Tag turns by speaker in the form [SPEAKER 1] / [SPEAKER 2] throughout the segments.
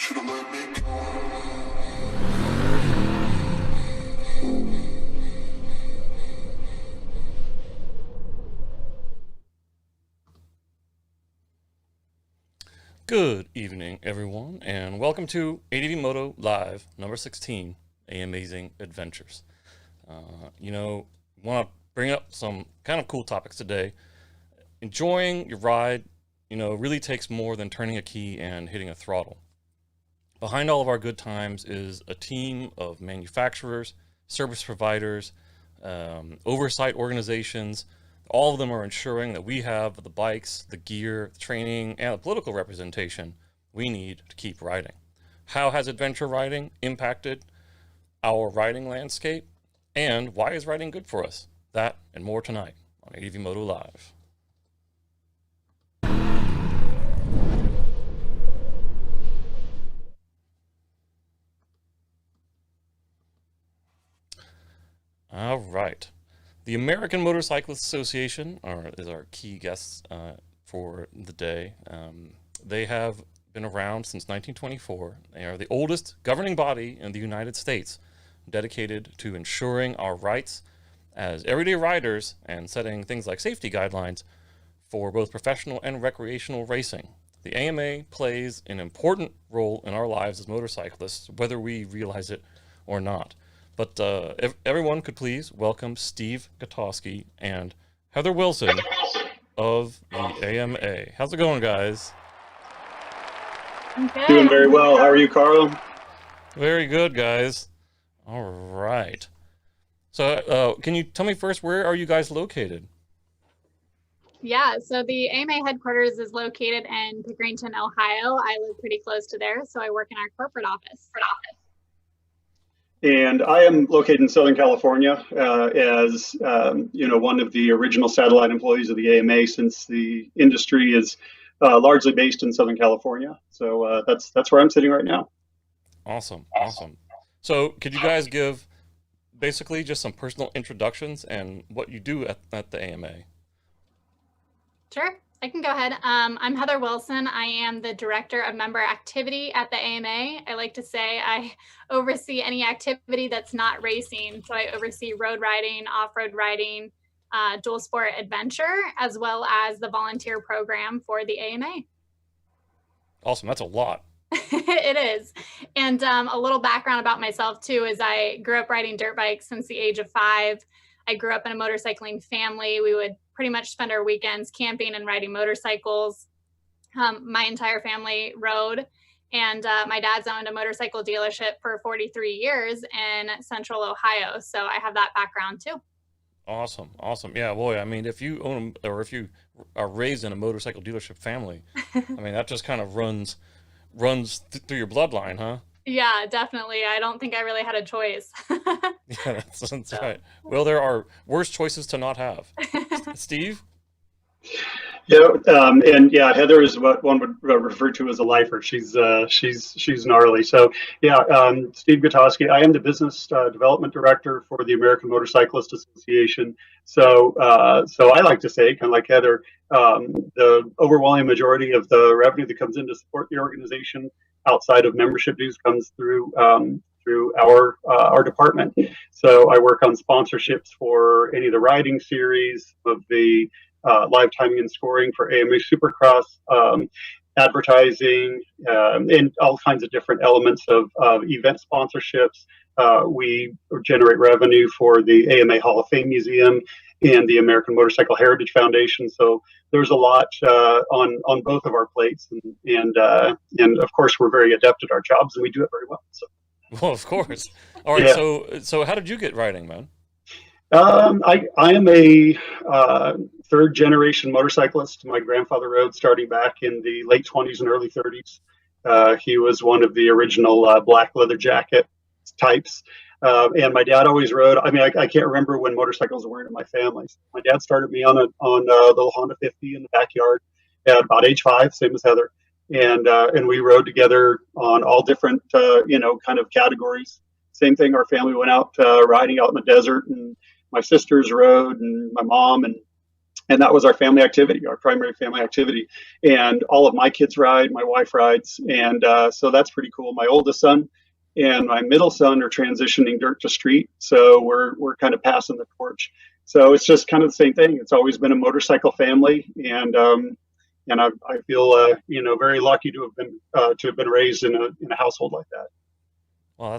[SPEAKER 1] Good evening, everyone, and welcome to ADVMoto Live number 16, AMA-Zing Adventures. Want to bring up some kind of cool topics today. Enjoying your ride, really takes more than turning a key and hitting a throttle. Behind all of our good times is a team of manufacturers, service providers, oversight organizations. All of them are ensuring that we have the bikes, the gear, the training, and the political representation we need to keep riding. How has adventure riding impacted our riding landscape? And why is riding good for us? That and more tonight on ADVMoto Live. All right. The American Motorcyclist Association is our key guests for the day. They have been around since 1924. They are the oldest governing body in the United States, dedicated to ensuring our rights as everyday riders and setting things like safety guidelines for both professional and recreational racing. The AMA plays an important role in our lives as motorcyclists, whether we realize it or not. But if everyone could please welcome Steve Gatowski and Heather Wilson of the AMA. How's it going, guys?
[SPEAKER 2] Okay.
[SPEAKER 3] Doing very well. How are you, Carl?
[SPEAKER 1] Very good, guys. All right. So can you tell me first, where are you guys located?
[SPEAKER 2] Yeah, so the AMA headquarters is located in Pickerington, Ohio. I live pretty close to there, so I work in our corporate office.
[SPEAKER 3] And I am located in Southern California as one of the original satellite employees of the AMA, since the industry is largely based in Southern California. So that's where I'm sitting right now.
[SPEAKER 1] Awesome. So could you guys give basically just some personal introductions and what you do at the AMA?
[SPEAKER 2] Sure, I can go ahead. I'm Heather Wilson. I am the Director of Member Activity at the AMA. I like to say I oversee any activity that's not racing. So I oversee road riding, off-road riding, dual sport adventure, as well as the volunteer program for the AMA.
[SPEAKER 1] Awesome, that's a lot.
[SPEAKER 2] It is. And a little background about myself too is I grew up riding dirt bikes since the age of 5. I grew up in a motorcycling family. We would pretty much spend our weekends camping and riding motorcycles. My entire family rode, and my dad's owned a motorcycle dealership for 43 years in Central Ohio. So I have that background too.
[SPEAKER 1] Awesome. Yeah, boy, I mean, if you own or if you are raised in a motorcycle dealership family, I mean, that just kind of runs through your bloodline, huh?
[SPEAKER 2] Yeah, definitely. I don't think I really had a choice.
[SPEAKER 1] Yeah, that's right. Well, there are worse choices to not have. Steve?
[SPEAKER 3] Yeah, and yeah, Heather is what one would refer to as a lifer. She's gnarly. So yeah, Steve Gotoski. I am the business development director for the American Motorcyclist Association. So I like to say, kind of like Heather, the overwhelming majority of the revenue that comes in to support the organization outside of membership dues comes through our department. So I work on sponsorships for any of the riding series, of the live timing and scoring for AMA Supercross, advertising, and all kinds of different elements of event sponsorships. We generate revenue for the AMA Hall of Fame Museum and the American Motorcycle Heritage Foundation. So there's a lot on both of our plates, and of course we're very adept at our jobs, and we do it very well. So.
[SPEAKER 1] Well, of course. All right. Yeah. So how did you get riding, man?
[SPEAKER 3] I am a third generation motorcyclist. My grandfather rode starting back in the late 20s and early 30s. He was one of the original black leather jacket types. And my dad always rode. I mean, I can't remember when motorcycles weren't in my family. My dad started me on a little Honda 50 in the backyard at about age 5, same as Heather. And we rode together on all different, kind of categories. Same thing. Our family went out riding out in the desert, and my sisters rode, and my mom, and And that was our family activity, our primary family activity. And all of my kids ride, my wife rides, and so that's pretty cool. My oldest son and my middle son are transitioning dirt to street, so we're kind of passing the torch. So it's just kind of the same thing. It's always been a motorcycle family, and I feel very lucky to have been raised in a household like that.
[SPEAKER 1] Well,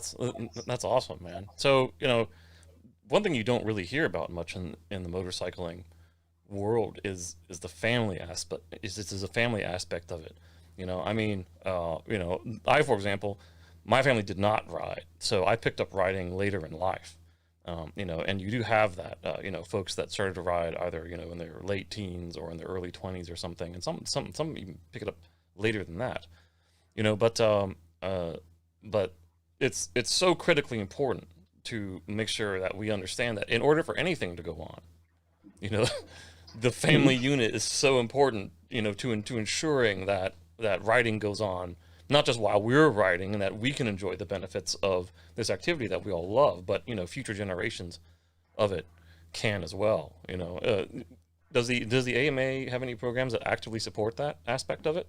[SPEAKER 1] that's awesome, man. So, one thing you don't really hear about much in the motorcycling world is the family aspect. Is a family aspect of it. I mean, for example, my family did not ride, so I picked up riding later in life. And you do have that, folks that started to ride either, in their late teens or in their early 20s or something, and some even pick it up later than that, but it's so critically important to make sure that we understand that in order for anything to go on, the family unit is so important, to ensuring that riding goes on, not just while we're riding and that we can enjoy the benefits of this activity that we all love, but, future generations of it can as well. Does the AMA have any programs that actively support that aspect of it?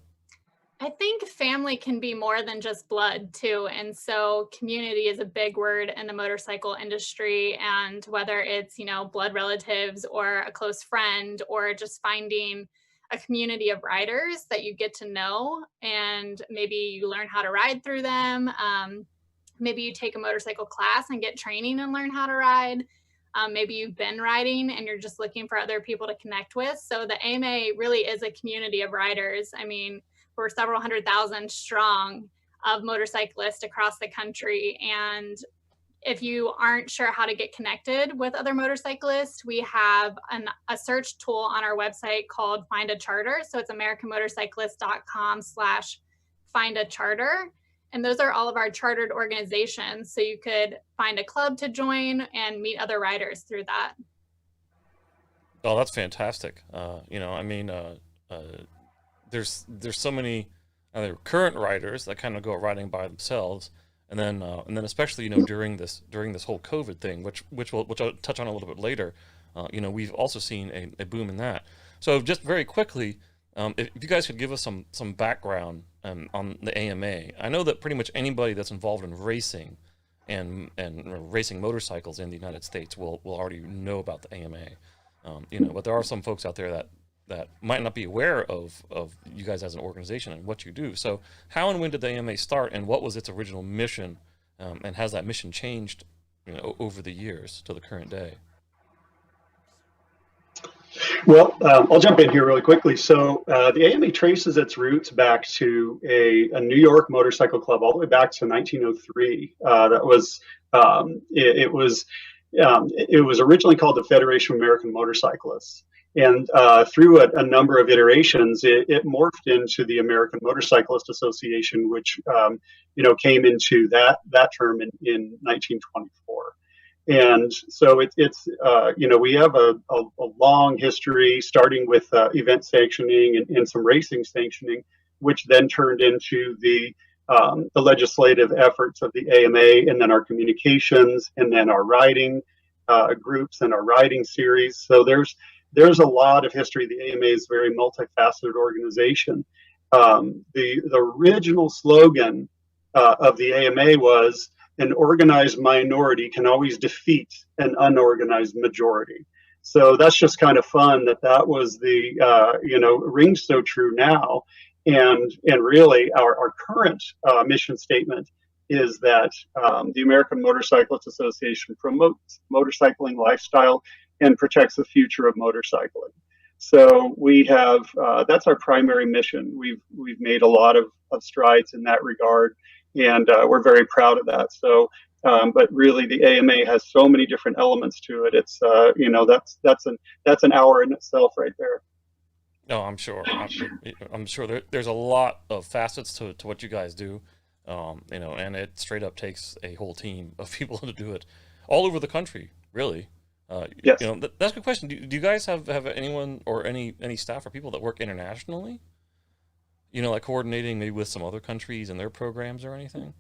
[SPEAKER 2] I think family can be more than just blood too. And so community is a big word in the motorcycle industry. And whether it's, blood relatives or a close friend, or just finding a community of riders that you get to know, and maybe you learn how to ride through them. Maybe you take a motorcycle class and get training and learn how to ride. Maybe you've been riding and you're just looking for other people to connect with. So the AMA really is a community of riders. I mean, we're several 100,000 strong of motorcyclists across the country. And if you aren't sure how to get connected with other motorcyclists, we have a search tool on our website called Find a Charter. So it's americanmotorcyclist.com/find a charter. And those are all of our chartered organizations. So you could find a club to join and meet other riders through that.
[SPEAKER 1] Oh, that's fantastic. There's so many other current riders that kind of go riding by themselves, and then especially during this whole COVID thing, which I'll touch on a little bit later. We've also seen a boom in that. So just very quickly, if you guys could give us some background on the AMA. I know that pretty much anybody that's involved in racing and racing motorcycles in the United States will already know about the AMA. But there are some folks out there that might not be aware of you guys as an organization and what you do. So how and when did the AMA start, and what was its original mission, and has that mission changed over the years to the current day?
[SPEAKER 3] Well, I'll jump in here really quickly. So the AMA traces its roots back to a New York motorcycle club all the way back to 1903. It was originally called the Federation of American Motorcyclists. And through a number of iterations, it morphed into the American Motorcyclist Association, which came into that term in 1924. And so we have a long history, starting with event sanctioning and some racing sanctioning, which then turned into the legislative efforts of the AMA, and then our communications, and then our riding groups and our riding series. So there's a lot of history. The AMA is a very multifaceted organization. The original slogan of the AMA was, "An organized minority can always defeat an unorganized majority." So that's just kind of fun that was the rings so true now. And really our current mission statement is that the American Motorcyclist Association promotes motorcycling lifestyle and protects the future of motorcycling. So we have that's our primary mission. We've made a lot of strides in that regard, and we're very proud of that. So, but really, the AMA has so many different elements to it. It's that's an hour in itself right there.
[SPEAKER 1] No, I'm sure. I'm sure there's a lot of facets to what you guys do, and it straight up takes a whole team of people to do it all over the country, really.
[SPEAKER 3] Yes.
[SPEAKER 1] That's a good question. Do you guys have anyone or any staff or people that work internationally? Like coordinating maybe with some other countries and their programs or anything?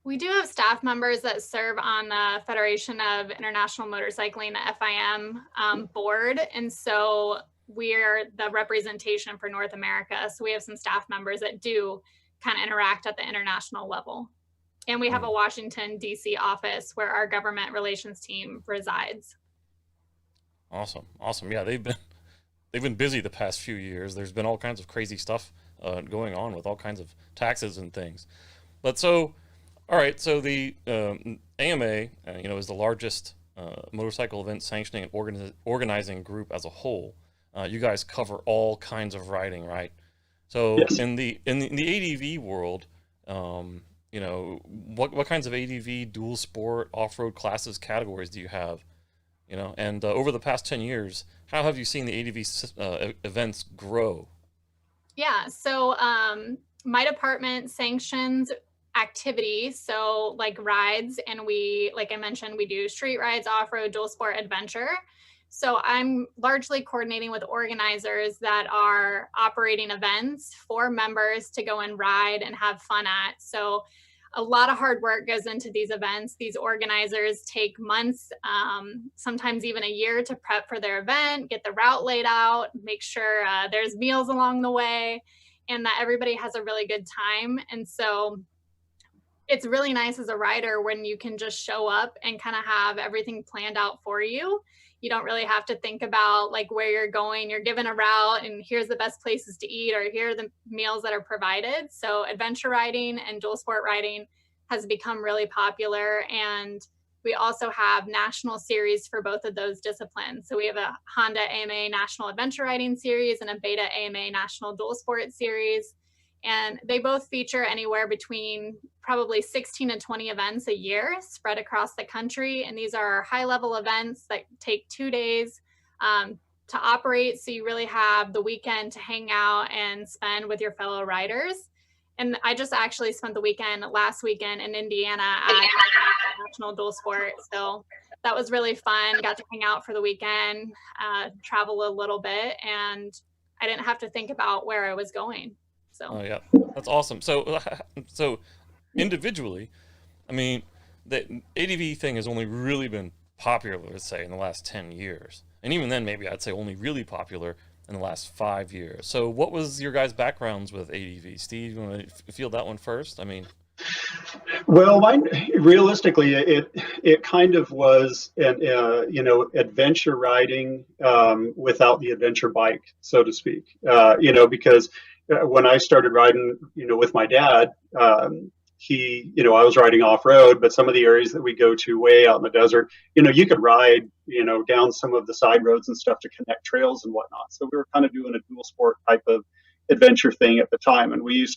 [SPEAKER 2] We do have staff members that serve on the Federation of International Motorcycling, the FIM board. And so we're the representation for North America. So we have some staff members that do kind of interact at the international level. And we have a Washington, D.C. office where our government relations team resides.
[SPEAKER 1] Awesome. Awesome. Yeah, they've been busy the past few years. There's been all kinds of crazy stuff going on with all kinds of taxes and things. But so, all right, so the AMA, is the largest motorcycle event sanctioning and organizing group as a whole. You guys cover all kinds of riding, right? So
[SPEAKER 3] Yes.
[SPEAKER 1] in the ADV world, what kinds of ADV, dual sport, off-road classes, categories do you have? And over the past 10 years, how have you seen the ADV events grow?
[SPEAKER 2] Yeah, so my department sanctions activities, so like rides, and we, like I mentioned, we do street rides, off-road, dual sport, adventure. So I'm largely coordinating with organizers that are operating events for members to go and ride and have fun at. So a lot of hard work goes into these events. These organizers take months, sometimes even a year to prep for their event, get the route laid out, make sure there's meals along the way, and that everybody has a really good time. And so it's really nice as a rider when you can just show up and kind of have everything planned out for you. You don't really have to think about like where you're going. You're given a route and here's the best places to eat, or here are the meals that are provided. So adventure riding and dual sport riding has become really popular. And we also have national series for both of those disciplines. So we have a Honda AMA National Adventure Riding Series and a Beta AMA National Dual Sport Series. And they both feature anywhere between probably 16 and 20 events a year spread across the country. And these are high-level events that take 2 days to operate. So you really have the weekend to hang out and spend with your fellow riders. And I just actually spent the weekend last weekend in Indiana at National Dual Sport. So that was really fun. Got to hang out for the weekend, travel a little bit, and I didn't have to think about where I was going. So.
[SPEAKER 1] Oh yeah, that's awesome. So individually, I mean, the ADV thing has only really been popular, let's say, in the last 10 years. And even then, maybe I'd say only really popular in the last 5 years. So what was your guys' backgrounds with ADV? Steve, you want to field that one first? I mean...
[SPEAKER 3] Well, realistically, it kind of was an adventure riding without the adventure bike, so to speak. Because when I started riding, with my dad, I was riding off road, but some of the areas that we go to way out in the desert, you could ride, down some of the side roads and stuff to connect trails and whatnot. So we were kind of doing a dual sport type of adventure thing at the time. And we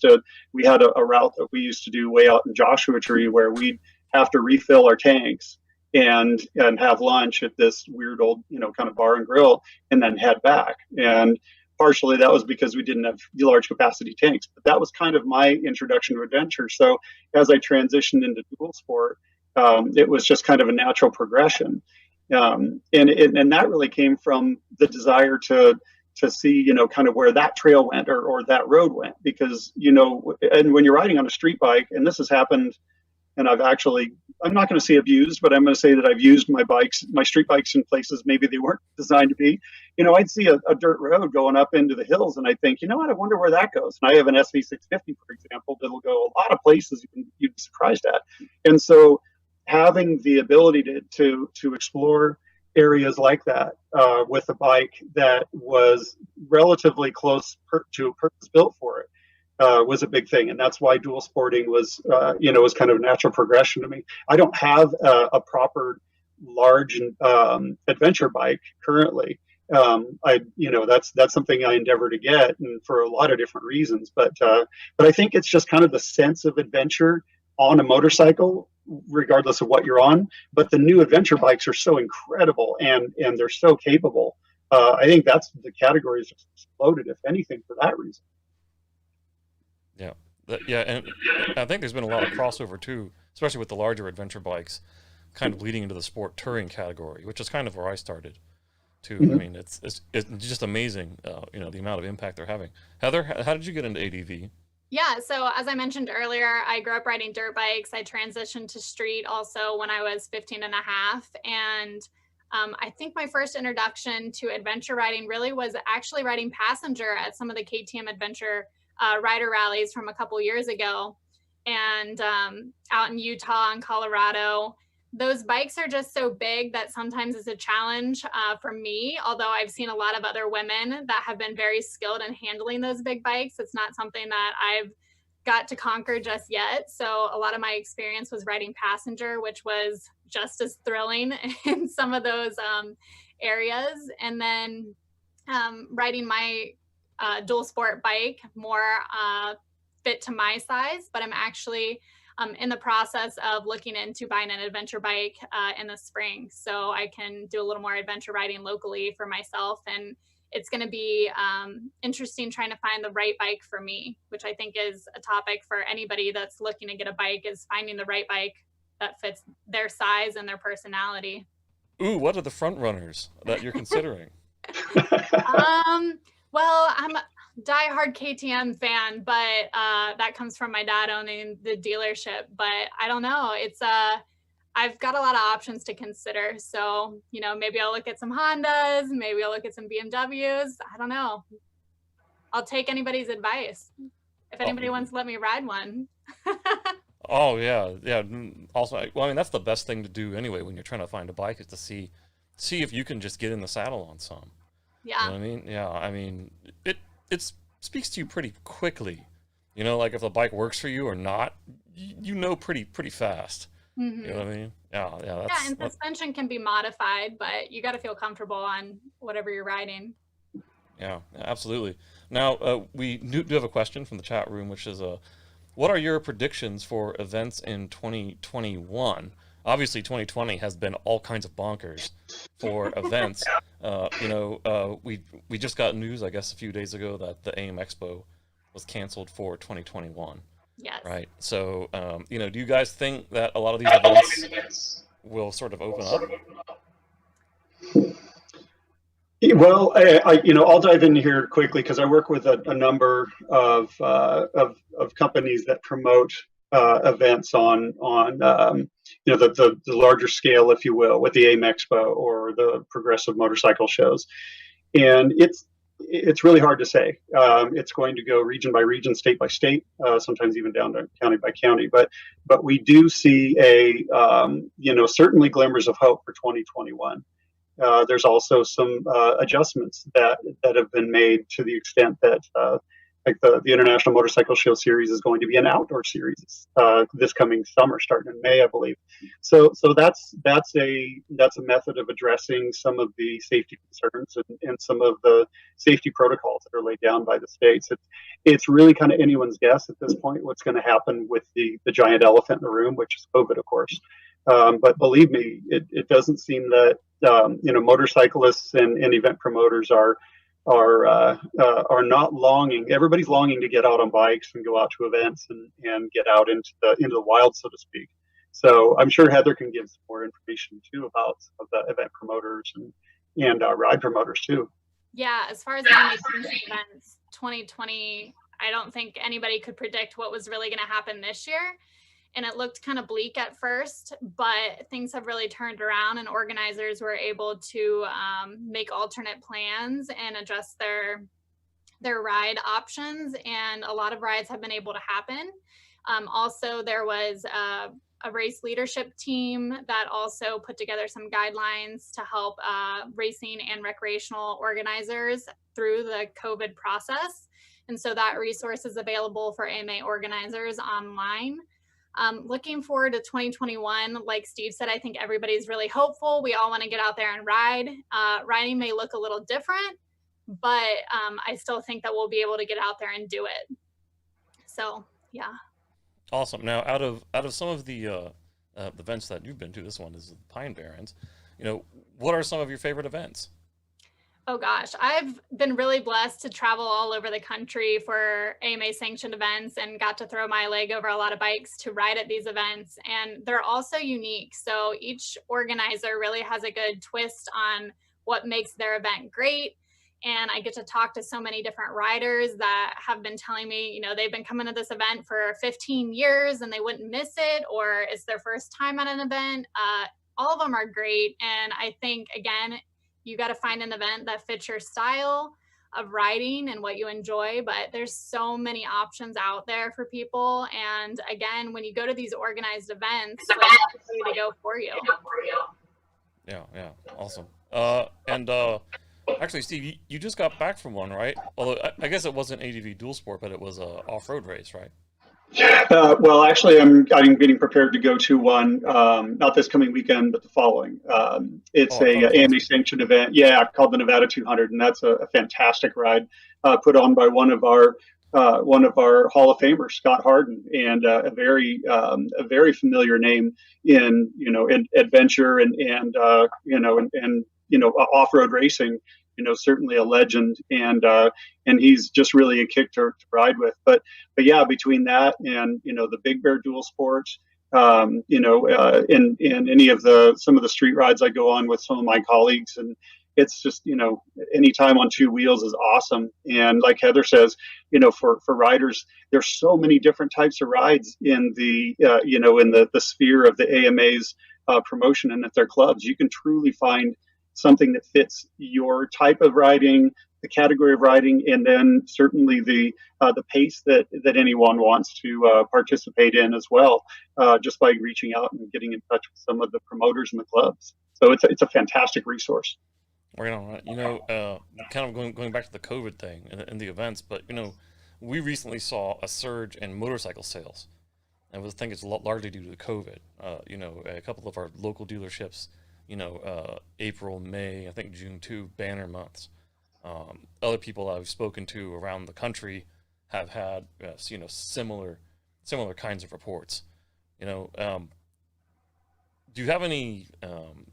[SPEAKER 3] had a route that we used to do way out in Joshua Tree where we'd have to refill our tanks and have lunch at this weird old, kind of bar and grill, and then head back. And partially that was because we didn't have large capacity tanks, but that was kind of my introduction to adventure. So as I transitioned into dual sport, it was just kind of a natural progression. And that really came from the desire to see, kind of where that trail went or that road went, because, and when you're riding on a street bike, and this has happened, and I'm not going to say abused, but I'm going to say that I've used my street bikes in places maybe they weren't designed to be. I'd see a dirt road going up into the hills, and I think, what, I wonder where that goes. And I have an SV650, for example, that'll go a lot of places you'd be surprised at. And so having the ability to explore areas like that with a bike that was relatively close to a purpose built for it was a big thing. And that's why dual sporting was kind of a natural progression to me. I don't have a proper large adventure bike currently. That's something I endeavor to get, and for a lot of different reasons. But I think it's just kind of the sense of adventure on a motorcycle, regardless of what you're on. But the new adventure bikes are so incredible, and they're so capable. I think that's the category has just exploded, if anything, for that reason.
[SPEAKER 1] Yeah, and I think there's been a lot of crossover too, especially with the larger adventure bikes, kind of leading into the sport touring category, which is kind of where I started too. Mm-hmm. I mean, it's just amazing, the amount of impact they're having. Heather, how did you get into ADV?
[SPEAKER 2] Yeah, so as I mentioned earlier, I grew up riding dirt bikes. I transitioned to street also when I was 15 and a half. And I think my first introduction to adventure riding really was actually riding passenger at some of the KTM adventure rider rallies from a couple years ago. And out in Utah and Colorado, those bikes are just so big that sometimes it's a challenge for me. Although I've seen a lot of other women that have been very skilled in handling those big bikes, it's not something that I've got to conquer just yet. So a lot of my experience was riding passenger, which was just as thrilling in some of those areas. And then riding my dual sport bike, more fit to my size, but I'm actually in the process of looking into buying an adventure bike in the spring, so I can do a little more adventure riding locally for myself. And it's going to be interesting trying to find the right bike for me, which I think is a topic for anybody that's looking to get a bike, is finding the right bike that fits their size and their personality.
[SPEAKER 1] Ooh, what are the front runners that you're considering?
[SPEAKER 2] Well, I'm a diehard KTM fan, but that comes from my dad owning the dealership. But I don't know. It's I've got a lot of options to consider. So, you know, maybe I'll look at some Hondas, maybe I'll look at some BMWs. I don't know. I'll take anybody's advice. If anybody wants to let me ride one.
[SPEAKER 1] Oh yeah, yeah. Also, well, I mean, that's the best thing to do anyway when you're trying to find a bike, is to see if you can just get in the saddle on some.
[SPEAKER 2] Yeah.
[SPEAKER 1] You know what I mean? Yeah. I mean, it speaks to you pretty quickly. You know, like if the bike works for you or not, you know pretty fast.
[SPEAKER 2] Mm-hmm.
[SPEAKER 1] You know what I mean? Yeah, yeah.
[SPEAKER 2] Yeah, and suspension can be modified, but you got to feel comfortable on whatever you're riding.
[SPEAKER 1] Yeah, absolutely. Now, we do have a question from the chat room, which is, what are your predictions for events in 2021? Obviously, 2020 has been all kinds of bonkers for events. You know, we just got news, I guess, a few days ago that the AMA Expo was canceled for 2021.
[SPEAKER 2] Yes.
[SPEAKER 1] Right. So, you know, do you guys think that a lot of these events will sort of open up?
[SPEAKER 3] Well, you know, I'll dive in here quickly because I work with a number of companies that promote events on you know, the larger scale, if you will, with the AMA Expo or the progressive motorcycle shows, and it's really hard to say. It's going to go region by region, state by state, sometimes even down to county by county. But we do see you know, certainly glimmers of hope for 2021. There's also some adjustments that have been made to the extent that like the International Motorcycle Show Series is going to be an outdoor series this coming summer, starting in May, I believe. So that's a method of addressing some of the safety concerns and some of the safety protocols that are laid down by the states. It's really kind of anyone's guess at this point what's going to happen with the giant elephant in the room, which is COVID, of course. But believe me, it doesn't seem that you know, motorcyclists and event promoters are not longing. Everybody's longing to get out on bikes and go out to events and get out into the wild, so to speak. So I'm sure Heather can give some more information too about some of the event promoters and ride promoters too.
[SPEAKER 2] Yeah, as far as events, 2020, I don't think anybody could predict what was really going to happen this year. And it looked kind of bleak at first, but things have really turned around, and organizers were able to make alternate plans and adjust their ride options. And a lot of rides have been able to happen. Also, there was a race leadership team that also put together some guidelines to help racing and recreational organizers through the COVID process. And so that resource is available for AMA organizers online. Looking forward to 2021, like Steve said, I think everybody's really hopeful. We all want to get out there and ride. Riding may look a little different, but I still think that we'll be able to get out there and do it. So, yeah.
[SPEAKER 1] Awesome. Now, out of some of the events that you've been to, this one is the Pine Barrens. You know, what are some of your favorite events?
[SPEAKER 2] Oh gosh, I've been really blessed to travel all over the country for AMA sanctioned events and got to throw my leg over a lot of bikes to ride at these events. And they're also unique. So each organizer really has a good twist on what makes their event great. And I get to talk to so many different riders that have been telling me, you know, they've been coming to this event for 15 years and they wouldn't miss it, or it's their first time at an event. all of them are great. And I think, again, you got to find an event that fits your style of riding and what you enjoy, but there's so many options out there for people. And again, when you go to these organized events, like, it's ready to go for you.
[SPEAKER 1] Yeah, awesome. Actually, Steve, you just got back from one, right? Although I guess it wasn't ADV dual sport, but it was a off-road race, right?
[SPEAKER 3] Well, actually, I'm getting prepared to go to one, not this coming weekend, but the following. It's a AMA sanctioned event, called the Nevada 200, and that's a fantastic ride, put on by one of our Hall of Famers, Scott Harden, and a very familiar name in adventure and off-road racing. Certainly a legend, and he's just really a kick to ride with. But yeah, between that and the Big Bear dual sports, in any of some of the street rides I go on with some of my colleagues, and it's just any time on two wheels is awesome. And like Heather says, for riders, there's so many different types of rides in the in the sphere of the AMA's promotion and at their clubs. You can truly find something that fits your type of riding, the category of riding, and then certainly the pace that anyone wants to participate in as well, just by reaching out and getting in touch with some of the promoters in the clubs. So it's a fantastic resource.
[SPEAKER 1] Right on. Kind of going back to the COVID thing and the events, but we recently saw a surge in motorcycle sales, and I think it's largely due to COVID. A couple of our local dealerships, April, May, I think June too, banner months. Other people I've spoken to around the country have had, similar kinds of reports. Do you have any, when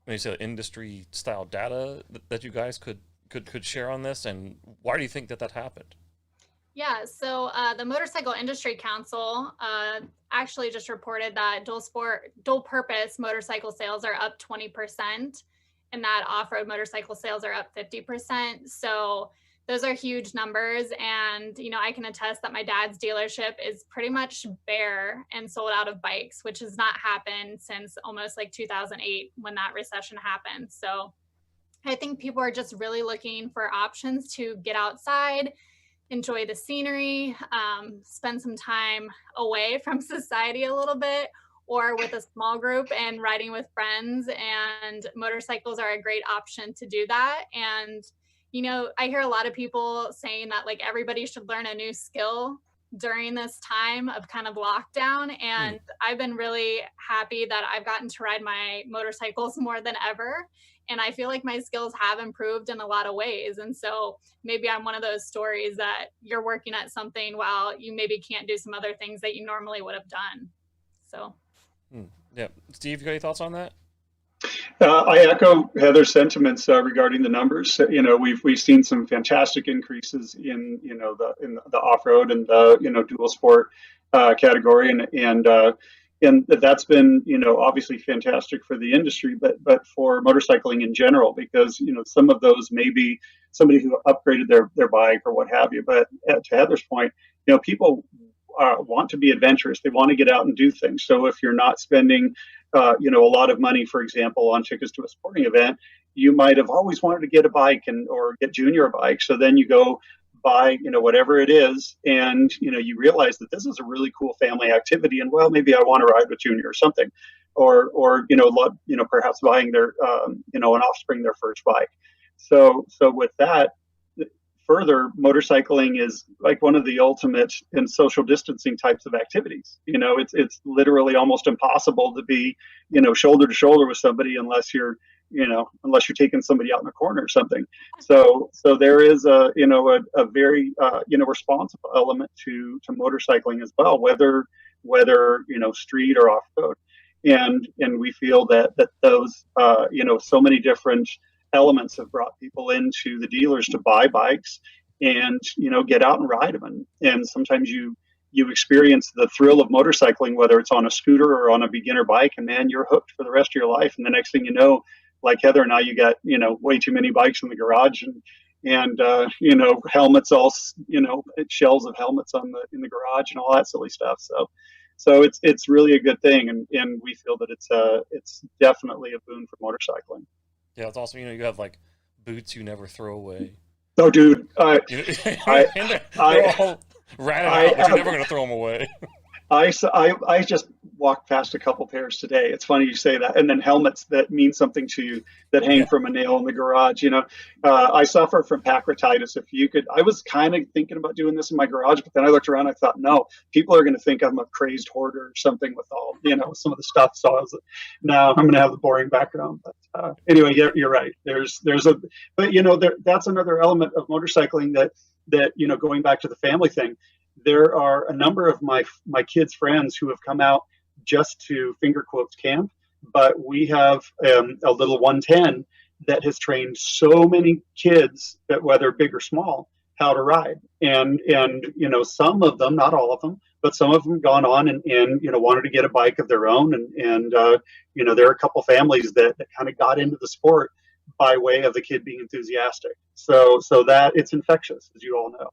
[SPEAKER 1] you say industry style data that you guys could share on this, and why do you think that happened?
[SPEAKER 2] Yeah, so the Motorcycle Industry Council actually just reported that dual purpose motorcycle sales are up 20%, and that off-road motorcycle sales are up 50%. So those are huge numbers. And, I can attest that my dad's dealership is pretty much bare and sold out of bikes, which has not happened since almost like 2008 when that recession happened. So I think people are just really looking for options to get outside, enjoy the scenery, spend some time away from society a little bit, or with a small group and riding with friends. And motorcycles are a great option to do that. And, I hear a lot of people saying that like everybody should learn a new skill during this time of kind of lockdown. And I've been really happy that I've gotten to ride my motorcycles more than ever. And I feel like my skills have improved in a lot of ways. And so maybe I'm one of those stories that you're working at something while you maybe can't do some other things that you normally would have done. So.
[SPEAKER 1] Yeah. Steve, you got any thoughts on that?
[SPEAKER 3] I echo Heather's sentiments regarding the numbers. We've seen some fantastic increases in the off-road and the dual sport category, and that's been obviously fantastic for the industry, but for motorcycling in general, because some of those may be somebody who upgraded their bike or what have you. But to Heather's point, people want to be adventurous. They want to get out and do things. So if you're not spending a lot of money, for example, on tickets to a sporting event, you might have always wanted to get a bike or get Junior a bike. So then you go buy whatever it is, and you realize that this is a really cool family activity, and well, maybe I want to ride with Junior or something, or perhaps buying their an offspring their first bike. So with that, further, motorcycling is like one of the ultimate in social distancing types of activities. It's literally almost impossible to be shoulder to shoulder with somebody unless you're taking somebody out in a corner or something. So there is a very responsible element to motorcycling as well, whether street or off road, and we feel that those so many different elements have brought people into the dealers to buy bikes and get out and ride them, and sometimes you experience the thrill of motorcycling, whether it's on a scooter or on a beginner bike, and man, you're hooked for the rest of your life. And the next thing you know, like Heather, now you got way too many bikes in the garage, and helmets, all shelves of helmets in the garage and all that silly stuff. So So it's really a good thing, and we feel that it's definitely a boon for motorcycling.
[SPEAKER 1] Yeah, it's awesome. You have like boots you never throw away.
[SPEAKER 3] Oh, dude,
[SPEAKER 1] You know,
[SPEAKER 3] I,
[SPEAKER 1] and they're
[SPEAKER 3] I,
[SPEAKER 1] all ratted
[SPEAKER 3] I,
[SPEAKER 1] out, but you're
[SPEAKER 3] I,
[SPEAKER 1] never going to throw them away.
[SPEAKER 3] I just walked past a couple pairs today. It's funny you say that. And then helmets that mean something to you that hang
[SPEAKER 1] Yeah.
[SPEAKER 3] from a nail in the garage. I suffer from pancreatitis. I was kind of thinking about doing this in my garage, but then I looked around. I thought, no, people are going to think I'm a crazy hoarder or something with all, some of the stuff. So I was like, no, I'm going to have the boring background. But anyway, you're right. That's another element of motorcycling that going back to the family thing. There are a number of my kids' friends who have come out just to finger quotes camp, but we have a little 110 that has trained so many kids, that whether big or small, how to ride. And some of them, not all of them, but some of them gone on and wanted to get a bike of their own. And there are a couple families that kind of got into the sport by way of the kid being enthusiastic. So that it's infectious, as you all know.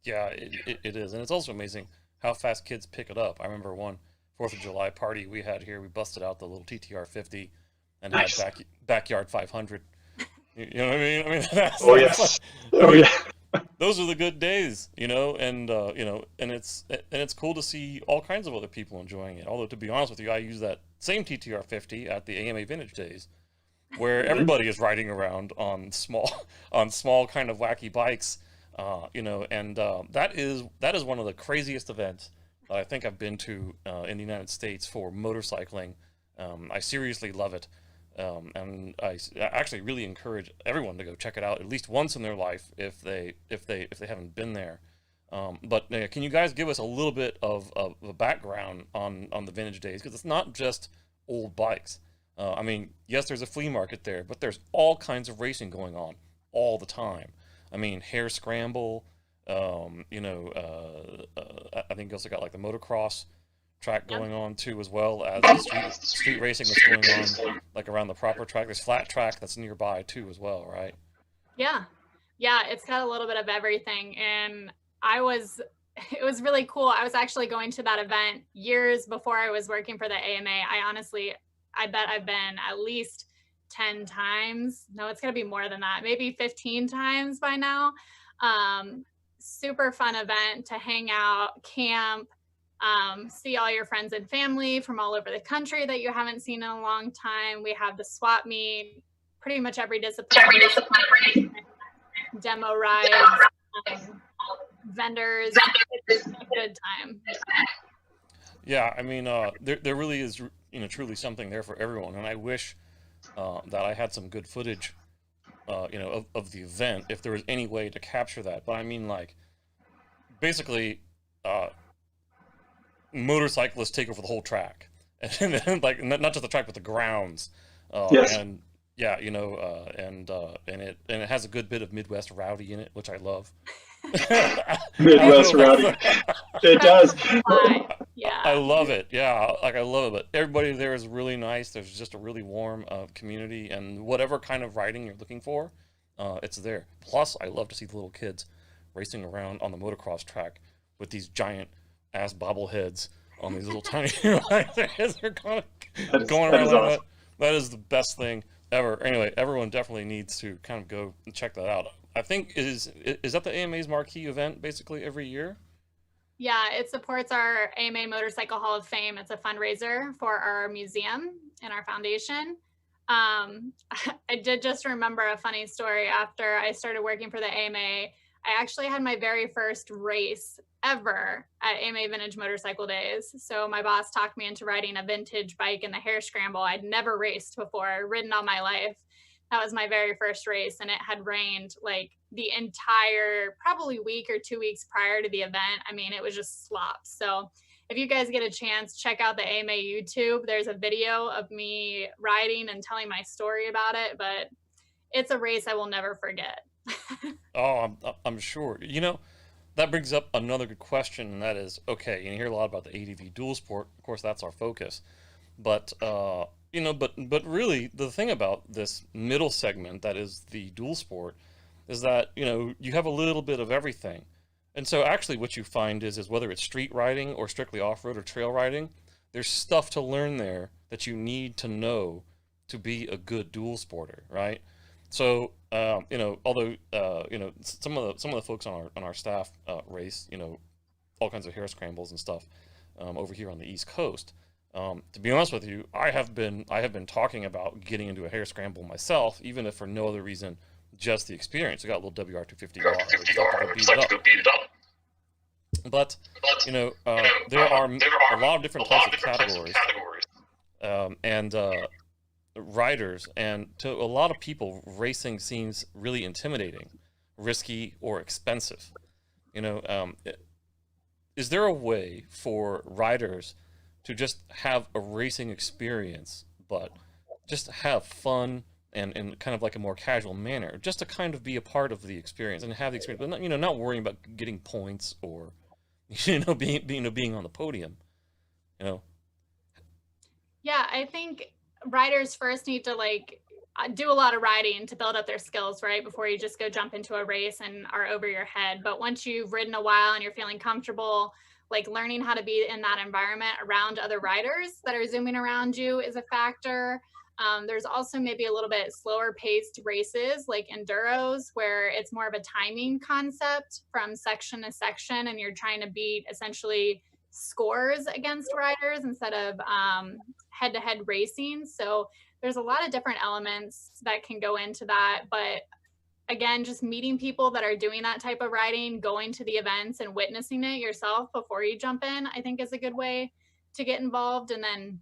[SPEAKER 1] Yeah, it is. And it's also amazing how fast kids pick it up. I remember one 4th of July party we had here. We busted out the little TTR 50 and
[SPEAKER 3] Nice.
[SPEAKER 1] had backyard 500. You know what I mean? I mean, that's,
[SPEAKER 3] Oh,
[SPEAKER 1] that's
[SPEAKER 3] yes.
[SPEAKER 1] like,
[SPEAKER 3] Oh, yeah.
[SPEAKER 1] those are the good days, and it's cool to see all kinds of other people enjoying it. Although, to be honest with you, I use that same TTR 50 at the AMA Vintage Days, where everybody is riding around on small kind of wacky bikes. That is one of the craziest events that I think I've been to in the United States for motorcycling. I seriously love it, and I actually really encourage everyone to go check it out at least once in their life if they haven't been there. But can you guys give us a little bit of a background on the Vintage Days, because it's not just old bikes. I mean, yes, there's a flea market there, but there's all kinds of racing going on all the time. I mean, hare scramble, I think you also got like the motocross track going on too, as well as the street racing that's going on like around the proper track. There's flat track that's nearby too as well, right?
[SPEAKER 2] Yeah. Yeah, it's got a little bit of everything. And it was really cool. I was actually going to that event years before I was working for the AMA. I bet I've been at least 10 times. No, it's going to be more than that. Maybe 15 times by now. Super fun event to hang out, camp, see all your friends and family from all over the country that you haven't seen in a long time. We have the swap meet, pretty much every discipline, demo rides, vendors. It's a good time.
[SPEAKER 1] Yeah, I mean, there really is, truly something there for everyone. And I wish that I had some good footage, of the event, if there was any way to capture that. But I mean, like, basically, motorcyclists take over the whole track, and then, like, not just the track, but the grounds.
[SPEAKER 3] Yes.
[SPEAKER 1] And yeah, and it has a good bit of Midwest rowdy in it, which I love.
[SPEAKER 3] Midwest rowdy. It does.
[SPEAKER 2] Yeah.
[SPEAKER 1] I love it. Yeah, like I love it. But everybody there is really nice. There's just a really warm community, and whatever kind of riding you're looking for, it's there. Plus, I love to see the little kids racing around on the motocross track with these giant ass bobbleheads on these little tiny bikes. They're going around like that. That is the best thing ever. Anyway, everyone definitely needs to kind of go and check that out. I think is that the AMA's marquee event basically every year?
[SPEAKER 2] Yeah, it supports our AMA Motorcycle Hall of Fame. It's a fundraiser for our museum and our foundation. I did just remember a funny story. After I started working for the AMA, I actually had my very first race ever at AMA Vintage Motorcycle Days. So my boss talked me into riding a vintage bike in the hare scramble. I'd never raced before, ridden all my life. That was my very first race, and it had rained like the entire probably week or 2 weeks prior to the event. I mean, it was just slop. So if you guys get a chance, check out the AMA YouTube. There's a video of me riding and telling my story about it, but it's a race I will never forget.
[SPEAKER 1] Oh, I'm sure. That brings up another good question, and that is, okay, you hear a lot about the ADV dual sport. Of course, that's our focus. But, but really, the thing about this middle segment that is the dual sport is that, you have a little bit of everything. And so actually what you find is whether it's street riding or strictly off-road or trail riding, there's stuff to learn there that you need to know to be a good dual sporter, right? So, you know, although, you know, some of the folks on our staff race, you know, all kinds of hare scrambles and stuff over here on the East Coast. To be honest with you, I have been talking about getting into a hare scramble myself, even if for no other reason, just the experience. I got a little WR250R, just to go beat it up. But you know, there are a lot of different types of categories, and riders, and to a lot of people, racing seems really intimidating, risky, or expensive. You know, is there a way for riders to just have a racing experience, but just have fun and in kind of like a more casual manner, just to kind of be a part of the experience and have the experience, but not, you know, not worrying about getting points or, you know, being on the podium, you know?
[SPEAKER 2] Yeah, I think riders first need to like do a lot of riding to build up their skills, right? Before you just go jump into a race and are over your head. But once you've ridden a while and you're feeling comfortable, like learning how to be in that environment around other riders that are zooming around you is a factor. There's also maybe a little bit slower paced races like enduros, where it's more of a timing concept from section to section, and you're trying to beat essentially scores against riders instead of head-to-head racing. So there's a lot of different elements that can go into that. But again, just meeting people that are doing that type of riding, going to the events and witnessing it yourself before you jump in, I think is a good way to get involved. And then,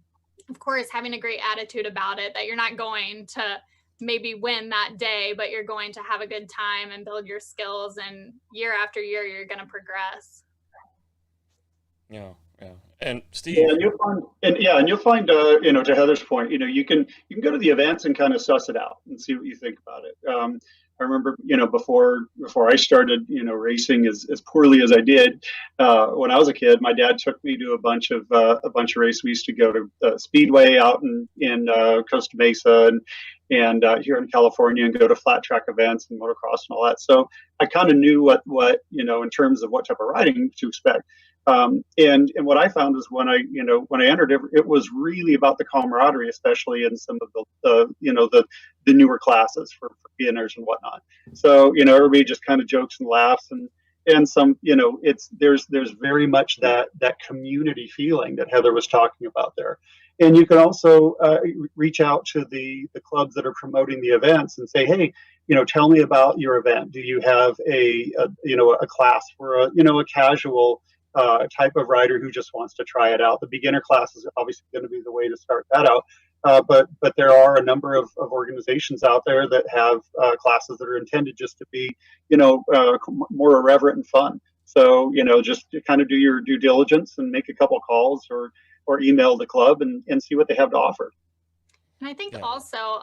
[SPEAKER 2] of course, having a great attitude about it, that you're not going to maybe win that day, but you're going to have a good time and build your skills. And year after year, you're going to progress.
[SPEAKER 1] Yeah, yeah. And Steve,
[SPEAKER 3] Yeah, and you'll find, you know, to Heather's point, you know, you can go to the events and kind of suss it out and see what you think about it. I remember, you know, before I started, you know, racing as poorly as I did when I was a kid, my dad took me to a bunch of races. We used to go to Speedway out in Costa Mesa and here in California, and go to flat track events and motocross and all that. So I kind of knew what you know, in terms of what type of riding to expect. And what I found is when I entered it was really about the camaraderie, especially in some of the you know, the newer classes for beginners and whatnot. So, you know, everybody just kind of jokes and laughs, and some, you know, there's very much that community feeling that Heather was talking about there. And you can also reach out to the clubs that are promoting the events and say, hey, you know, tell me about your event. Do you have a you know, a class for a, you know, a casual type of rider who just wants to try it out? The beginner class is obviously going to be the way to start that out. But there are a number of organizations out there that have classes that are intended just to be, you know, more irreverent and fun. So, you know, just to kind of do your due diligence and make a couple calls or email the club and see what they have to offer.
[SPEAKER 2] And I think also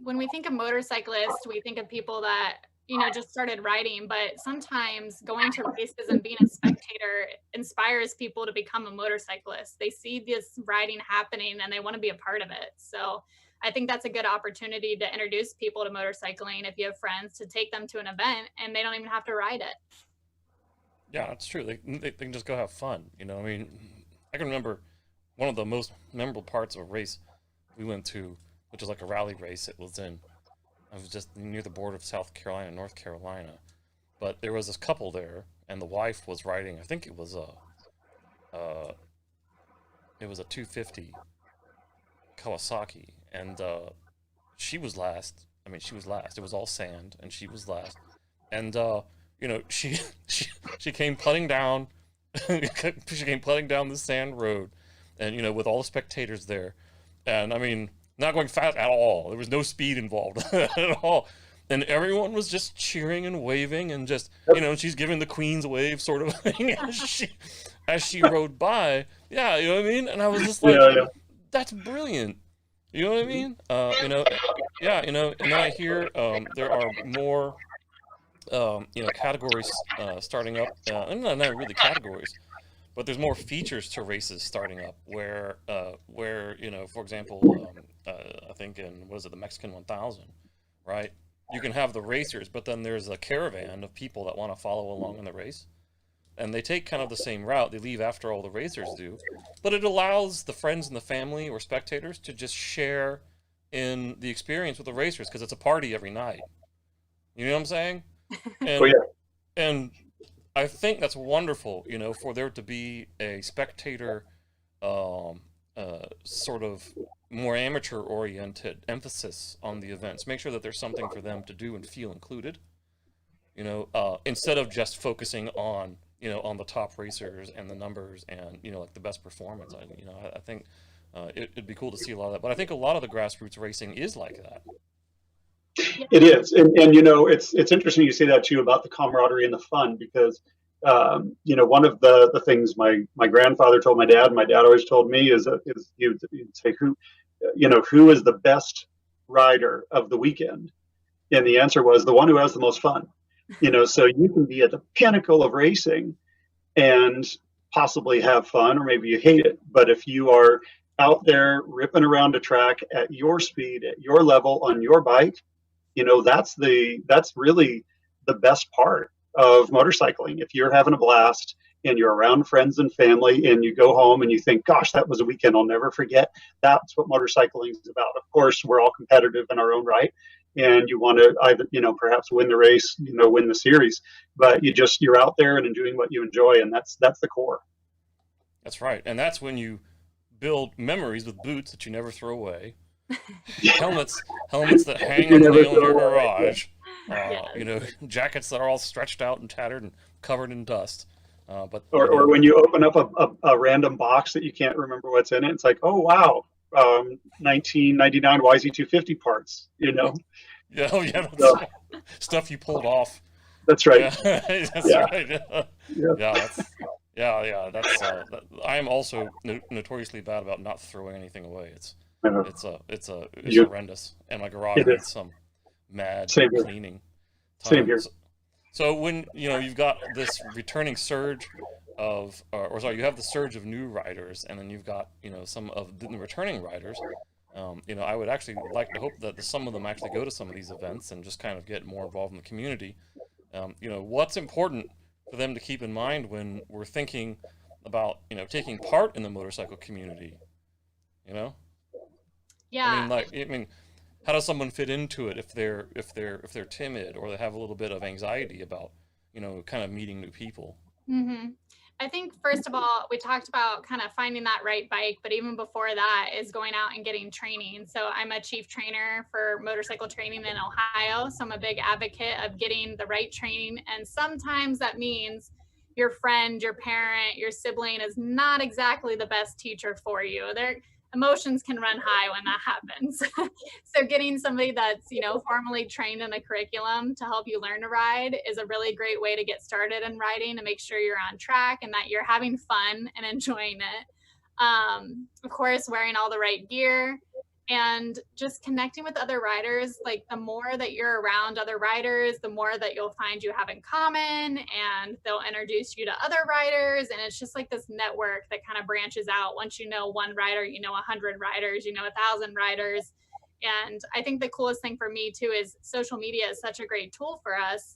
[SPEAKER 2] when we think of motorcyclists, we think of people that, you know, just started riding, but sometimes going to races and being a spectator inspires people to become a motorcyclist. They see this riding happening and they want to be a part of it. So I think that's a good opportunity to introduce people to motorcycling if you have friends, to take them to an event and they don't even have to ride it.
[SPEAKER 1] yeah, that's true. They can just go have fun. You know, I mean, I can remember one of the most memorable parts of a race we went to, which was like a rally race. I was just near the border of South Carolina and North Carolina. But there was this couple there, and the wife was riding, I think it was a 250 Kawasaki, and she was last. I mean, she was last. It was all sand, and she was last. And you know, she came putting down. She came putting down the sand road, and you know, with all the spectators there, and I mean, not going fast at all. There was no speed involved at all. And everyone was just cheering and waving and just, you know, she's giving the Queen's wave sort of thing as she rode by. Yeah, you know what I mean? And I was just like, that's brilliant. You know what I mean? You know, yeah, you know, and then I hear there are more, you know, categories starting up. Not really categories, but there's more features to races starting up where you know, for example, I think in, what is it, the Mexican 1000, right? You can have the racers, but then there's a caravan of people that want to follow along in the race. and they take kind of the same route. They leave after all the racers do, but it allows the friends and the family or spectators to just share in the experience with the racers, because it's a party every night. You know what I'm saying? And,
[SPEAKER 3] Oh, yeah.
[SPEAKER 1] and I think that's wonderful, you know, for there to be a spectator sort of more amateur-oriented emphasis on the events. Make sure that there's something for them to do and feel included, you know, instead of just focusing on, you know, on the top racers and the numbers and, you know, like the best performance. I think it'd be cool to see a lot of that. But I think a lot of the grassroots racing is like that.
[SPEAKER 3] It is, and you know, it's interesting you say that too about the camaraderie and the fun, because you know, one of the things my grandfather told my dad always told me is he would say, who is the best rider of the weekend, and the answer was the one who has the most fun. You know, so you can be at the pinnacle of racing and possibly have fun, or maybe you hate it, but if you are out there ripping around a track at your speed, at your level, on your bike, you know, that's really the best part of motorcycling. If you're having a blast and you're around friends and family and you go home and you think, gosh, that was a weekend I'll never forget, that's what motorcycling is about. Of course, we're all competitive in our own right, and you want to either, you know, perhaps win the race, you know, win the series, but you're out there and doing what you enjoy, and that's the core.
[SPEAKER 1] That's right. And that's when you build memories with boots that you never throw away. helmets that hang on the nail in your garage, you know, jackets that are all stretched out and tattered and covered in dust. Or
[SPEAKER 3] when you open up a random box that you can't remember what's in it, it's like, oh wow, 1999 YZ250 parts, you know.
[SPEAKER 1] Yeah, oh yeah, that's
[SPEAKER 3] so,
[SPEAKER 1] stuff you pulled off.
[SPEAKER 3] That's right.
[SPEAKER 1] Yeah, that's
[SPEAKER 3] yeah.
[SPEAKER 1] right. That's I am also notoriously bad about not throwing anything away. It's horrendous, and my garage needs some mad cleaning.
[SPEAKER 3] Same here.
[SPEAKER 1] So when, you know, you've got this returning surge of, you have the surge of new riders, and then you've got, you know, some of the returning riders. You know, I would actually like to hope that some of them actually go to some of these events and just kind of get more involved in the community. You know, what's important for them to keep in mind when we're thinking about, you know, taking part in the motorcycle community, you know?
[SPEAKER 2] Yeah.
[SPEAKER 1] I mean, how does someone fit into it if they're timid, or they have a little bit of anxiety about, you know, kind of meeting new people?
[SPEAKER 2] Mm-hmm. I think, first of all, we talked about kind of finding that right bike, but even before that is going out and getting training. So I'm a chief trainer for motorcycle training in Ohio. So I'm a big advocate of getting the right training. And sometimes that means your friend, your parent, your sibling is not exactly the best teacher for you. Their emotions can run high when that happens. So getting somebody that's, you know, formally trained in the curriculum to help you learn to ride is a really great way to get started in riding, to make sure you're on track and that you're having fun and enjoying it. Of course, wearing all the right gear and just connecting with other riders. Like, the more that you're around other riders, the more that you'll find you have in common, and they'll introduce you to other riders. And it's just like this network that kind of branches out. Once you know one rider, you know 100 riders, you know 1,000 riders. And I think the coolest thing for me too is social media is such a great tool for us.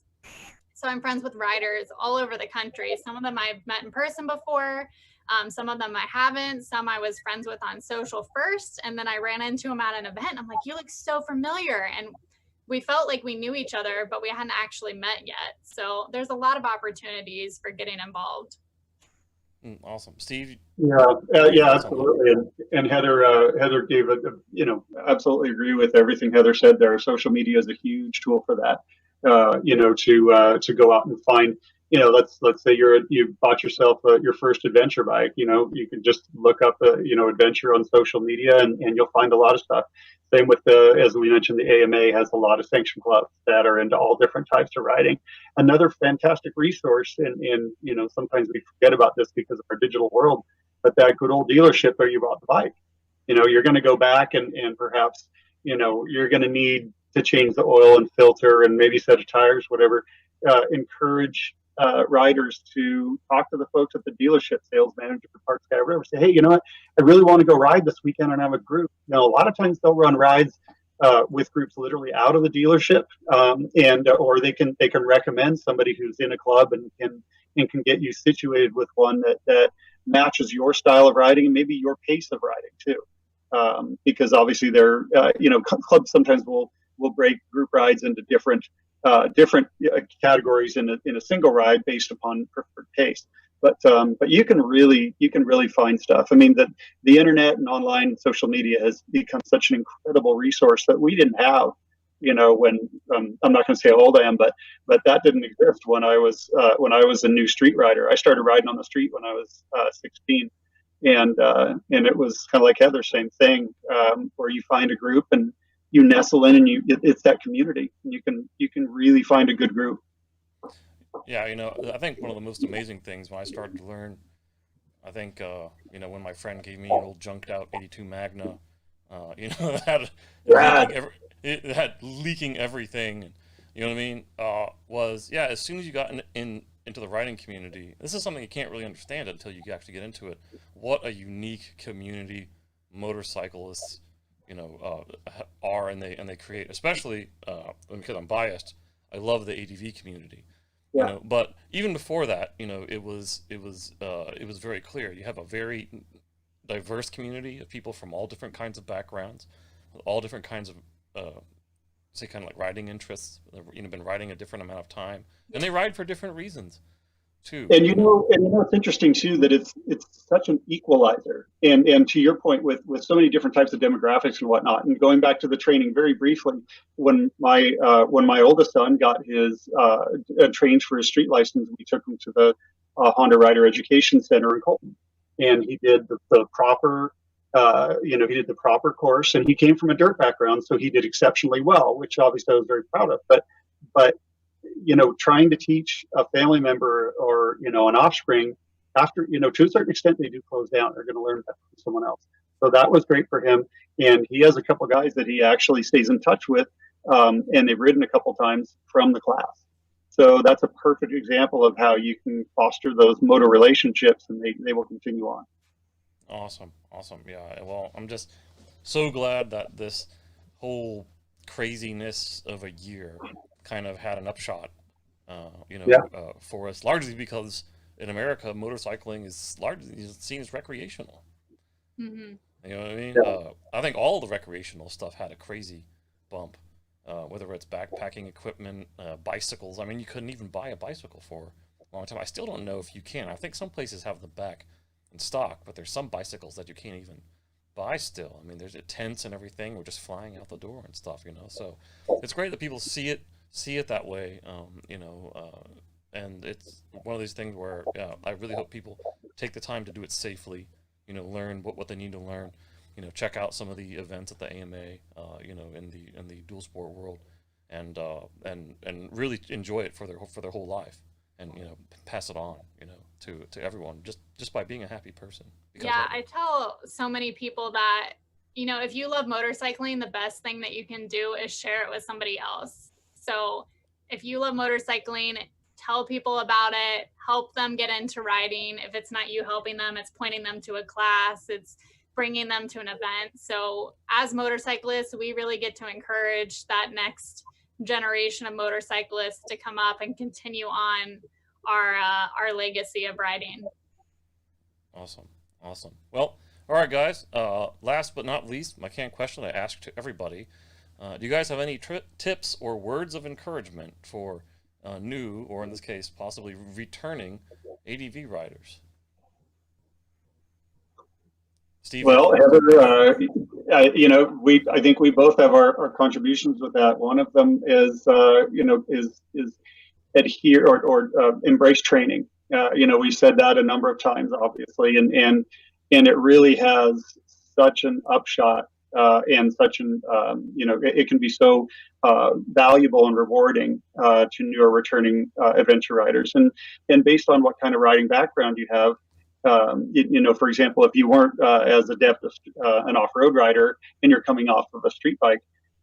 [SPEAKER 2] So I'm friends with riders all over the country. Some of them I've met in person before. Some of them I haven't. Some I was friends with on social first, and then I ran into them at an event. I'm like, you look so familiar. And we felt like we knew each other, but we hadn't actually met yet. So there's a lot of opportunities for getting involved.
[SPEAKER 1] Awesome. Steve?
[SPEAKER 3] Yeah, absolutely. And Heather gave you know, absolutely agree with everything Heather said there. Social media is a huge tool for that, you know, to go out and find, you know, let's say you bought yourself your first adventure bike. You know, you can just look up you know, adventure on social media, and you'll find a lot of stuff. Same with as we mentioned, the AMA has a lot of sanction clubs that are into all different types of riding. Another fantastic resource, and you know, sometimes we forget about this because of our digital world, but that good old dealership where you bought the bike. You know, you're going to go back and perhaps, you know, you're going to need to change the oil and filter and maybe set of tires, whatever. Encourage riders to talk to the folks at the dealership, sales manager, parts guy, whatever. Say, hey, you know what? I really want to go ride this weekend and have a group. Now, a lot of times they'll run rides with groups literally out of the dealership, or they can recommend somebody who's in a club and can, and can get you situated with one that matches your style of riding and maybe your pace of riding too. Because obviously they're, clubs sometimes will break group rides into different categories in a single ride based upon preferred pace. But you can really find stuff. I mean, the internet and online social media has become such an incredible resource that we didn't have, when I'm not going to say how old I am, but that didn't exist when I was a new street rider. I started riding on the street when I was 16, and it was kind of like Heather, same thing, where you find a group and you nestle in, and it's that community. You can really find a good group.
[SPEAKER 1] Yeah, I think one of the most amazing things when I started to learn, I think, when my friend gave me an old junked out 82 Magna, it had leaking everything, you know what I mean? Was, yeah, as soon as you got into the riding community, this is something you can't really understand until you actually get into it. What a unique community motorcyclists, are, and they create, especially, because I'm biased, I love the ADV community.
[SPEAKER 3] Yeah.
[SPEAKER 1] But even before that, it was very clear. You have a very diverse community of people from all different kinds of backgrounds, all different kinds of, say, kind of like riding interests. They've been riding a different amount of time, and they ride for different reasons, too.
[SPEAKER 3] And it's interesting too that it's such an equalizer. And to your point, with so many different types of demographics and whatnot. And going back to the training very briefly, when my oldest son got his trained for his street license, we took him to the Honda Rider Education Center in Colton, and he did the proper. He did the proper course, and he came from a dirt background, so he did exceptionally well, which obviously I was very proud of. But trying to teach a family member or an offspring, after to a certain extent they do close down. They're going to learn that from someone else. So that was great for him, and he has a couple of guys that he actually stays in touch with, and they've ridden a couple times from the class. So that's a perfect example of how you can foster those motor relationships, and they will continue on.
[SPEAKER 1] Awesome. Yeah, well, I'm just so glad that this whole craziness of a year kind of had an upshot, for us, largely because in America, motorcycling is largely seen as recreational.
[SPEAKER 2] Mm-hmm.
[SPEAKER 1] You know what I mean?
[SPEAKER 3] Yeah.
[SPEAKER 1] I think all the recreational stuff had a crazy bump, whether it's backpacking equipment, bicycles. I mean, you couldn't even buy a bicycle for a long time. I still don't know if you can. I think some places have them back in stock, but there's some bicycles that you can't even buy still. I mean, there's tents and everything. We're just flying out the door and stuff, So it's great that people see it that way, and it's one of these things where I really hope people take the time to do it safely, learn what they need to learn, check out some of the events at the AMA, in the dual sport world, and really enjoy it for their whole life, and pass it on, to everyone just by being a happy person.
[SPEAKER 2] Yeah, I tell so many people that, if you love motorcycling, the best thing that you can do is share it with somebody else. So if you love motorcycling, tell people about it, help them get into riding. If it's not you helping them, it's pointing them to a class, it's bringing them to an event. So as motorcyclists, we really get to encourage that next generation of motorcyclists to come up and continue on our legacy of riding.
[SPEAKER 1] Awesome. Well, all right, guys. Last but not least, my canned question I ask to everybody. Do you guys have any tips or words of encouragement for new, or in this case, possibly returning ADV riders? Steve?
[SPEAKER 3] Well, Heather, I think we both have our contributions with that. One of them is adhere or embrace training. We said that a number of times, obviously, and it really has such an upshot, and such an it can be so valuable and rewarding to new or returning adventure riders, and based on what kind of riding background you have. For example, if you weren't as adept as an off-road rider and you're coming off of a street bike,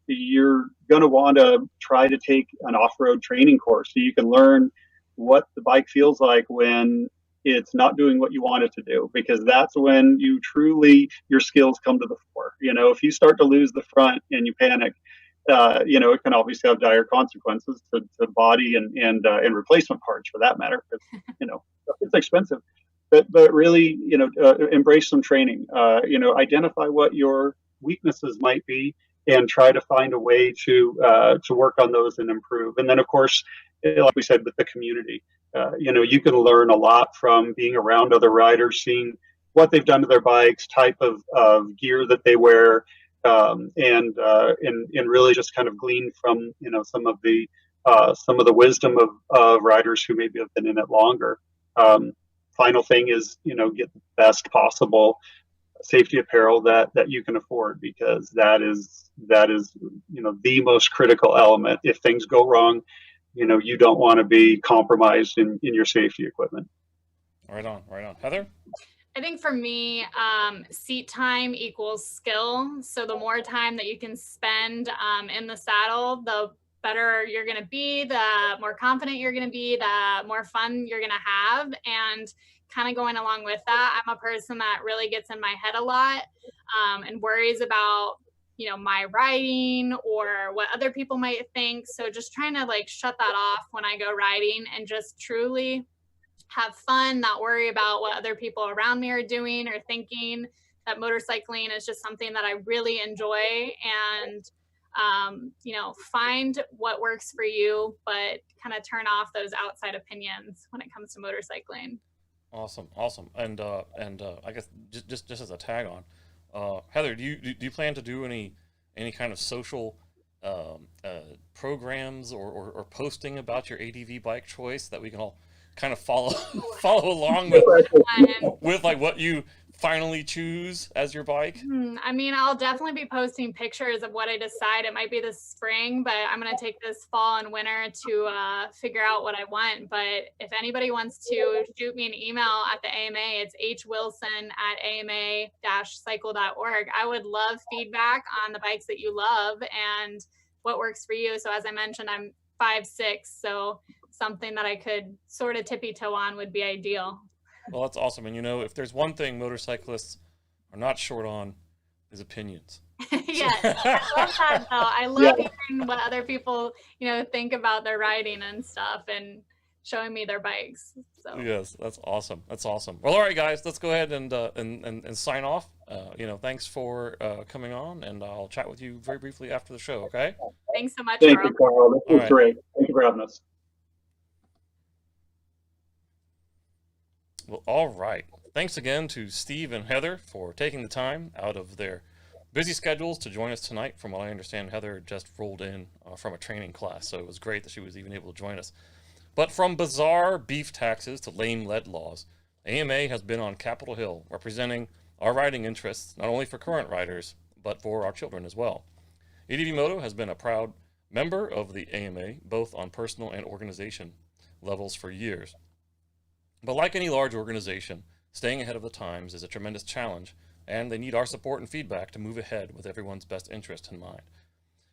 [SPEAKER 3] you're going to want to try to take an off-road training course so you can learn what the bike feels like when it's not doing what you want it to do, because that's when your skills come to the fore. If you start to lose the front and you panic, it can obviously have dire consequences to body and replacement parts for that matter, because it's expensive. But really, embrace some training. Identify what your weaknesses might be, and try to find a way to work on those and improve. And then, of course, like we said, with the community, you can learn a lot from being around other riders, seeing what they've done to their bikes, type of gear that they wear, and really just kind of glean from some of the wisdom of riders who maybe have been in it longer. Final thing is get the best possible safety apparel that you can afford, because that is the most critical element. If things go wrong, you don't want to be compromised in your safety equipment.
[SPEAKER 1] Right on. Heather?
[SPEAKER 2] I think for me, seat time equals skill. So the more time that you can spend in the saddle, the better you're going to be, the more confident you're going to be, the more fun you're going to have. And kind of going along with that, I'm a person that really gets in my head a lot and worries about, my riding or what other people might think. So just trying to shut that off when I go riding and just truly have fun, not worry about what other people around me are doing or thinking. That motorcycling is just something that I really enjoy, and find what works for you, but kind of turn off those outside opinions when it comes to motorcycling.
[SPEAKER 1] Awesome. And I guess just as a tag on, Heather, do you plan to do any kind of social programs or posting about your ADV bike choice that we can all kind of follow along with like what you finally choose as your bike?
[SPEAKER 2] I mean, I'll definitely be posting pictures of what I decide. It might be this spring, but I'm going to take this fall and winter to figure out what I want. But if anybody wants to shoot me an email at the AMA, it's hwilson@ama-cycle.org. I would love feedback on the bikes that you love and what works for you. So as I mentioned, I'm 5'6", so something that I could sort of tippy toe on would be ideal.
[SPEAKER 1] Well, that's awesome. And if there's one thing motorcyclists are not short on, is opinions.
[SPEAKER 2] Yes, I love that though. I love hearing what other people, think about their riding and stuff, and showing me their bikes. So
[SPEAKER 1] yes, that's awesome. Well, all right, guys, let's go ahead and sign off. Thanks for coming on, and I'll chat with you very briefly after the show. Okay.
[SPEAKER 2] Thanks so much,
[SPEAKER 3] Thank
[SPEAKER 2] Carl.
[SPEAKER 3] you, Carl. This was great. Thank you for having us.
[SPEAKER 1] Well, all right. Thanks again to Steve and Heather for taking the time out of their busy schedules to join us tonight. From what I understand, Heather just rolled in from a training class, so it was great that she was even able to join us. But from bizarre beef taxes to lame lead laws, AMA has been on Capitol Hill representing our riding interests, not only for current riders, but for our children as well. ADVMoto has been a proud member of the AMA, both on personal and organization levels for years. But like any large organization, staying ahead of the times is a tremendous challenge, and they need our support and feedback to move ahead with everyone's best interest in mind.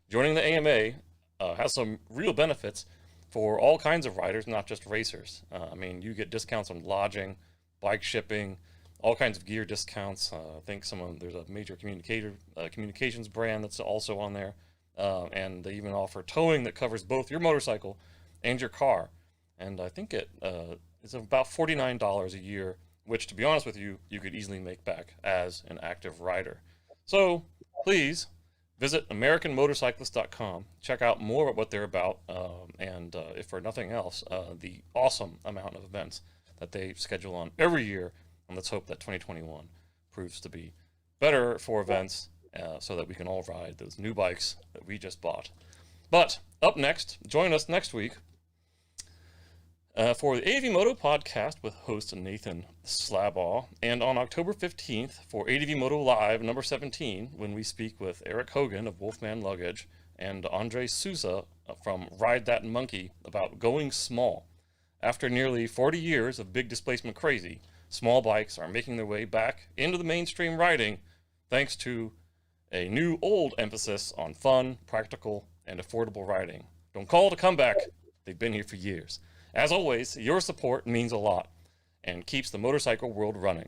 [SPEAKER 1] Joining the AMA has some real benefits for all kinds of riders, not just racers. You get discounts on lodging, bike shipping, all kinds of gear discounts. I think there's a major communications brand that's also on there, and they even offer towing that covers both your motorcycle and your car. And I think it's about $49 a year, which, to be honest with you, you could easily make back as an active rider. So please visit AmericanMotorcyclist.com. Check out more about what they're about, and if for nothing else, the awesome amount of events that they schedule on every year. And let's hope that 2021 proves to be better for events, so that we can all ride those new bikes that we just bought. But up next, join us next week for the ADVMoto podcast with host Nathan Slabaugh, and on October 15th for ADVMoto Live number 17, when we speak with Eric Hogan of Wolfman Luggage and Andre Souza from Ride That Monkey about going small. After nearly 40 years of big displacement crazy, small bikes are making their way back into the mainstream riding thanks to a new old emphasis on fun, practical, and affordable riding. Don't call it a comeback. They've been here for years. As always, your support means a lot and keeps the motorcycle world running.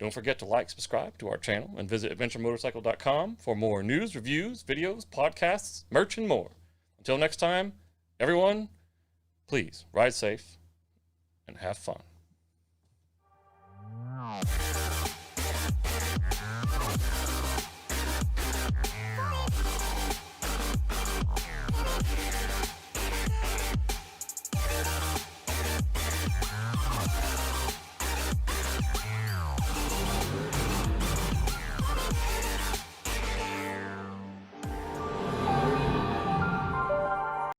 [SPEAKER 1] Don't forget to like, subscribe to our channel, and visit adventuremotorcycle.com for more news, reviews, videos, podcasts, merch, and more. Until next time, everyone, please ride safe and have fun.